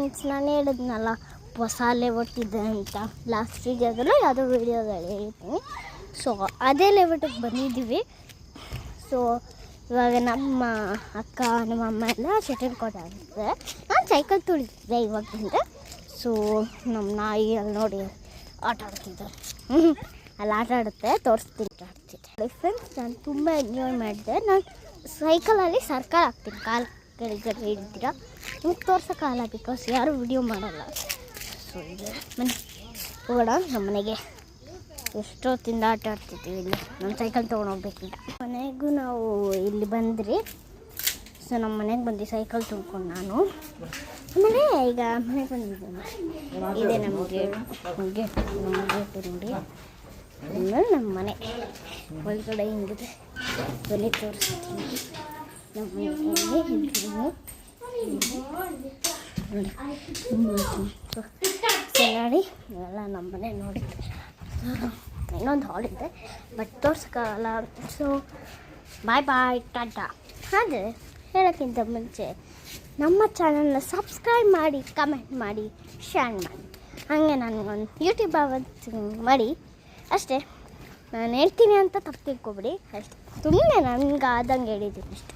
Friends, ನಾನು ಹೇಳಿದ್ನಲ್ಲ ಹೊಸ ಲೇಔಟ್ ಇದೆ ಅಂತ ಲಾಸ್ಟ್ ವೀಡಿಯೋದಲ್ಲೂ ಯಾವುದೋ ವೀಡಿಯೋದಲ್ಲಿ ಹೇಳ್ತೀನಿ. ಸೊ ಅದೇ ಲೇಔಟಿಗೆ ಬಂದಿದ್ದೀವಿ. ಸೊ ಇವಾಗ ನಮ್ಮ ಅಕ್ಕ ನಮ್ಮ ಅಮ್ಮ ಎಲ್ಲ ಶಟಲ್ ಕೋಟ್ ಆಡ್ತಿದ್ದಾರೆ. ನಾನು ಸೈಕಲ್ ತುಳಿತಿದ್ದೆ ಇವಾಗಿಂದ. ಸೊ ನಮ್ಮ ನಾಯಿ ಅಲ್ಲಿ ನೋಡಿ ಆಟ ಆಡ್ತಿದ್ದಾರೆ. ಅಲ್ಲಿ ಆಟ ಆಡುತ್ತೆ, ತೋರಿಸ್ತೀನಿ ಆಡ್ತಿದ್ದೆ. ಫ್ರೆಂಡ್ಸ್, ನಾನು ತುಂಬ ಎಂಜಾಯ್ ಮಾಡಿದೆ. ನಾನು ಸೈಕಲಲ್ಲಿ ಸರ್ಕಲ್ ಹಾಕ್ತೀನಿ, ಕಾಲು ಕೆಳಗಡೆ ಇಡ್ತೀರ. ನಿಮ್ಗೆ ತೋರ್ಸೋಕ್ಕಾಗಲ್ಲ ಬಿಕಾಸ್ ಯಾರೂ ವಿಡಿಯೋ ಮಾಡಲ್ಲ. ಸೊ ಇದೆ ಮನೆ ಹೋಗೋಣ ನಮ್ಮ ಮನೆಗೆ. ಎಷ್ಟೊತ್ತಿಂದ ಆಟ ಆಡ್ತಿದ್ದೀವಿ ಇಲ್ಲಿ. ನಮ್ಮ ಸೈಕಲ್ ತೊಗೊಂಡೋಗ್ಬೇಕೀಗ. ಮನೆಗೂ ನಾವು ಇಲ್ಲಿ ಬಂದ್ರಿ. ಸೊ ನಮ್ಮ ಮನೆಗೆ ಬಂದು ಸೈಕಲ್ ತುಂಬ್ಕೊಂಡು ನಾನು ಆಮೇಲೆ ಈಗ ಮನೆಗೆ ಬಂದಿದ್ದೀನಿ. ಇದೆ ನಮ್ಮ ಗೇಟ್ ನಮ್ಮ ಗೇಟ್ ನೋಡಿ. ಆಮೇಲೆ ನಮ್ಮ ಮನೆ ಒಳಗಡೆ ಹಿಂಗಿದೆ, ಬನ್ನಿ ತೋರಿಸ್ತೀನಿ. ನಮ್ಮ ಮನೆಯಲ್ಲಿ ಇದ್ದೀನಿ ನೋಡಿ. ಇವೆಲ್ಲ ನಮ್ಮ ಮನೆ ನೋಡಿ. ಇನ್ನೊಂದು ಹಾಲ್ ಇದೆ ಬಟ್ ತೋರ್ಸೋಕ್ಕಾಗಲ್ಲ. So bye ta-ta. ಆದರೆ ಹೇಳೋಕ್ಕಿಂತ ಮುಂಚೆ ನಮ್ಮ ಚಾನಲ್ನ ಸಬ್ಸ್ಕ್ರೈಬ್ ಮಾಡಿ, ಕಮೆಂಟ್ ಮಾಡಿ, ಶೇರ್ ಮಾಡಿ. ಹಾಗೆ ನನಗೊಂದು ಯೂಟ್ಯೂಬ್ ಮಾಡಿ ಅಷ್ಟೇ. ನಾನು ಹೇಳ್ತೀನಿ ಅಂತ ತಪ್ಪು ತಿಳ್ಕೊಬಿಡಿ ಅಷ್ಟೇ. ಸುಮ್ಮನೆ ನನಗೆ ಆದಂಗೆ ಹೇಳಿದ್ದೀನಿ ಅಷ್ಟೇ.